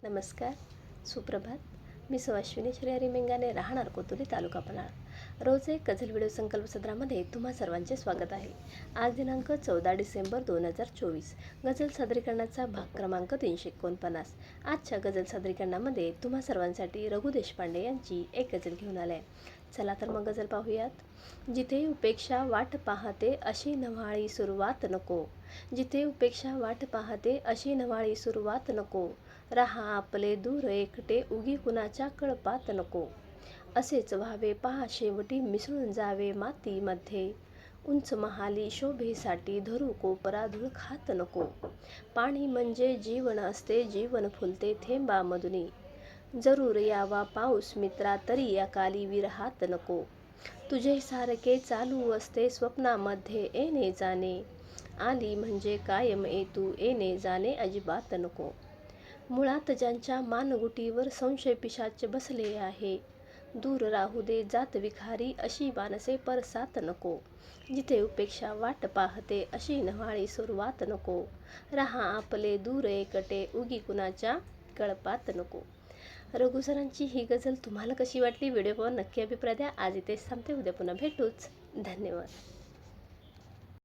नमस्कार, सुप्रभात. मी अश्विनी श्रीहरी मेंगाने, राहणार कोतुली, तालुका पन्हाळा. रोज एक गझल व्हिडिओ संकल्प सत्रामध्ये तुम्हा सर्वांचे स्वागत आहे. आज दिनांक 14 डिसेंबर 2024. गझल सादरीकरणाचा भाग क्रमांक 349. आजच्या गझल सादरीकरणामध्ये तुम्हा सर्वांसाठी रघु देशपांडे यांची एक गझल घेऊन आले. चला तर मग गझल पाहूयात. जिथे उपेक्षा वाट पाहते अशी नव्हाळी सुरुवात नको. जिथे उपेक्षा वाट पाहते अशी नव्हाळी सुरुवात नको. राहा आपले दूर एकटे उगी कुणाच्या कळपात नको. असेच व्हावे पहा शेवटी मिसळून जावे मातीमध्ये. उंच महाली शोभेसाठी धरू कोपरा धूळ खात नको. पाणी म्हणजे जीवन असते, जीवन फुलते थेंबामधुनी. जरूर यावा पाऊस मित्रा तरी अकाली विरहात नको. तुझे सारखे चालू असते स्वप्नामध्ये येणे जाणे. आली म्हणजे कायम तू येणे जाणे अजिबात नको. मुळात ज्यांच्या मानगुटीवर संशय पिशाच बसले आहे. दूर राहू दे जात विखारी अशी मानसे परसात नको. जिथे उपेक्षा वाट पाहते अशी नव्हाळी सुरुवात नको. राहा आपले दूर एकटे उगी कुणाच्या कळपात नको. रघु सरांची ही गझल तुम्हाला कशी वाटली? व्हिडिओ पाहून नक्की अभिप्राय द्या. आज इथेच थांबते, उद्या पुन्हा भेटूच. धन्यवाद.